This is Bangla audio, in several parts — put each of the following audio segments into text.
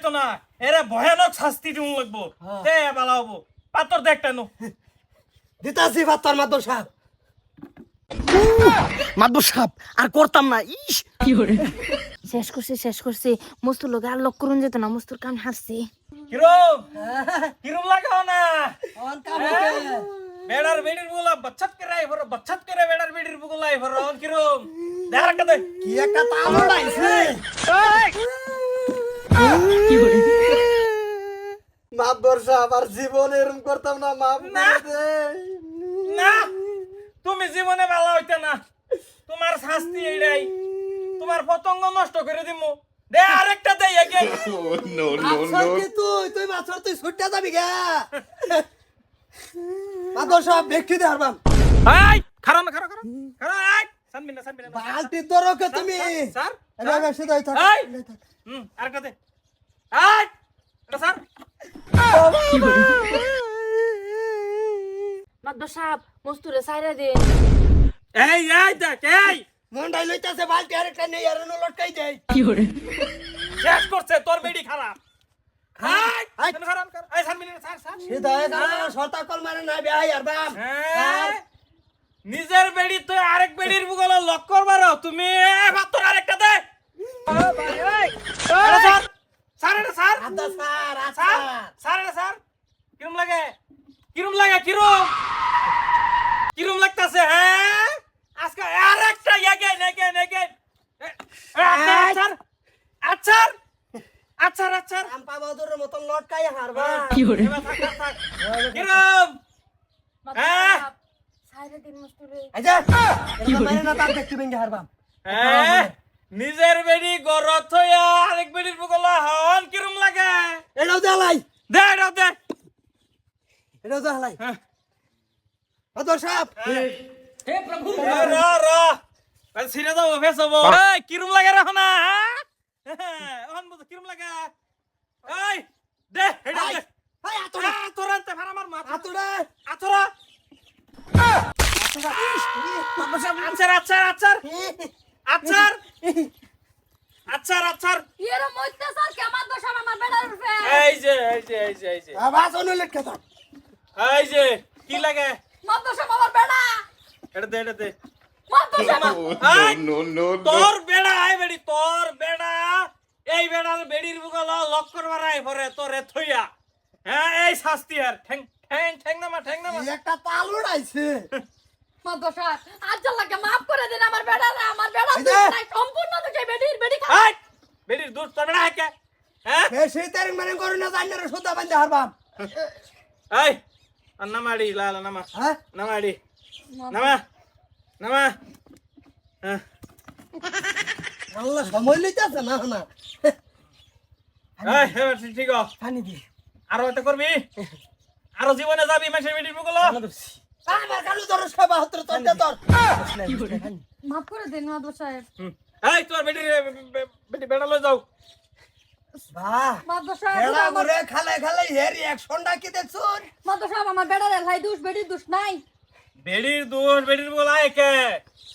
হইতো না এরা ভয়ানক শাস্তি দিন লাগবো তে বালা হবো পাথর দেখটা নো দিতাছি পাথর মাদবর সাহেব মাদবর সাহেব আর করতাম না ইস কি করে শেষ করছি মস্তুর লোক আর লোক করুন যেত না মস্তুর কান হারছি কিরম কিরম লাগাও না অন কাম হবে বেড়ার বেড়ির বুলা বচ্চত করে আই ভরো বচ্চত করে বেড়ার বেড়ির বুলা আই ভরো কিরম দেখা রাখা দে কি একটা তাল উড়াইছে কি করে মাদবর সাহেব আর জীবনে এরকম করতাম না মাফ না। করে দে না তুমি জীবনে ভালো হইতে না তোমার শাস্তি এইটাই তোমার পতঙ্গ নষ্ট করে দিমু দে আরেকটা দে একে আফসর কি তুই মাছর তুই ছুটতে যাবি গা মাদবর সাহেব ব্যক্তি দে হারবাম এই খারাপ না খারাপ খারাপ খারাপ এই সানবি না বালতি দরকে তুমি স্যার এবার সিধাই থাক এই আরেকটা দে এই এটা স্যার কি করে মাদবর সাহেব মস্তুরে সাইরা দে এই দেখ এই মন্ডাই লইতাছে বালতি আরেকটা নেই আর নো লটকাই দেই কি করে শেষ করছে তোর বেডি খারাপ এই এই। কেন খারাপ কর এই সানবি না স্যার সিধাই কারণ শর্তা কল মারে না বেআই হারবাম হ্যাঁ নিজের বেডি তো আরেক বেডির বুগলে লক করবারো তুমি মাত্র আরেকটা দে এটা স্যার স্যার এটা স্যার আদা স্যার স্যার স্যার এটা স্যার কিরম লাগে কিরম লাগতাছে হ্যাঁ আজকে আরেকটা এগেন আচ্ছা আম্পা বাদুরের মতন লটকাই হারবাম কি করে কিরম মাদবর হ্যাঁ। সাহেব সাইরা দিন মস্তুরে আচ্ছা এটা মানে না তার দেখতে বেঙ্গে হারবাম হ্যাঁ নিজের বেডি গরত হইয়া আরেক বেডির বুগলা হন কিরম লাগে এটাও দেলাই দে এটাও দে এটাও দেলাই হ্যাঁ। মাদবর সাহেব র কাল ছিড়ে দাও ফেস হবো এই কিরম লাগে রাখো না এখন বুঝো কিরম লাগে এই দে এটা দে হাই আতড়া তোরান্তে ফারা মার মাথা আতড়া আতরা আচার এরা মইতে স্যার কে মাদবর সাহেব আমার বেড়ার উপরে এই যে আবাস অন্য লটকে থাক এই যে কি লাগে মাদবর সাহেব আমার বেড়া এটা দে মাদবর সাহেব তোর বেড়া আই বেড়ি তোর বেড়া এই বেড়ার বেড়ির বুগল লক করবার আই পরে তোরে থইয়া হ্যাঁ এই শাস্তি আর ঠ্যাং নামা কি একটা তাল উড়াইছে মাদবর সাহেব আজ লাগে মাফ করে দিন আমার বেড়ারে আমার বেড়া এই যে। নাই সম্পূর্ণ দুকে বেড়ি খা এই বেড়ির দুধ তোর বেড়া হেকে হ্যাঁ বেশি তারিখ মানে করুন না জানি না সুদা বান্ধে হারবাম এই আর নামাড়ি লালা নামা হ্যাঁ নামাড়ি নামা হ্যাঁ আল্লাহ সময় লইতাছে না না এই এবার ঠিক আছে পানি দি আরো এটা করবি আরো জীবনে যাবি মাসের বেড়ির বুগল আমার কালু ধরো সব 72 তোর তোর মাফ করে দিন মাদবর সাহেব এই তোর বেটি বেড়া লই যাও বাহ মাদবর সাহেব এড়া ঘুরে খালে হেরি অ্যাকশনটা কি দেখছুন মাদবর সাহেব আমার বেড়ারে লাই দুষ বেড়ির দুষ নাই বেড়ির দোষ বেড়ির বলা একে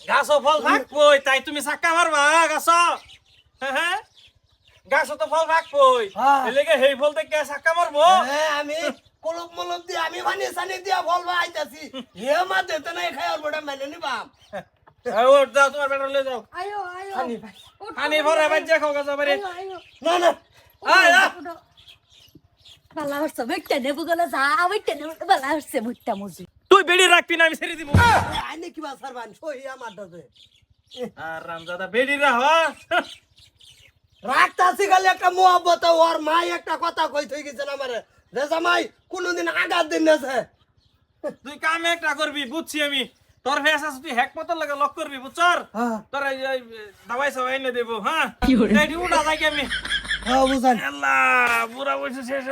গাছও ফল থাকবই তাই তুমি চাক্কা মারবা গাছ হ্যাঁ গাছও তো ফল থাকবই হ্যাঁ। এলেগে সেই ফল থেকে চাক্কা মারবো হ্যাঁ আমি কলক মলক দিয়ে আমি বানি সানি দিয়া বলবা আইতাছি হে মা দেতে নাই খাই আর বড় মানে নিবাম ওর যাও তোমার বেটা লই যাও আয়ো পানি ভাই পানি ভরে বাজ্যা খাও গাছ বাড়ি আয়ো না না আয় আয়। বালা হচ্ছে বেটে নেবো গলা যা বেটে নেবো বালা হচ্ছে মুট্টা মুজি তুই বেড়ি রাখবি না আমি ছেড়ে দিব আইনে কি বা সারবান সহি আমার দাদে আর রামজাদা বেড়ি রাহ রাখতাছি খালি একটা মোহব্বত ওর মাই একটা কথা কই থই গেছে আমারে যে জামাই কোনদিন আগার দিন নেছে তুই কামে একটা করবি বুঝছি আমি তোর ফেস আছে তুই হ্যাক মতো লাগে লক করবি বুঝছর হ্যাঁ তোর এই দাবাই সবাই এনে দেবো হ্যাঁ কি করে? এইটি উঠা যাই আমি হ্যাঁ বুঝান আল্লাহ বুড়া বসে শেষ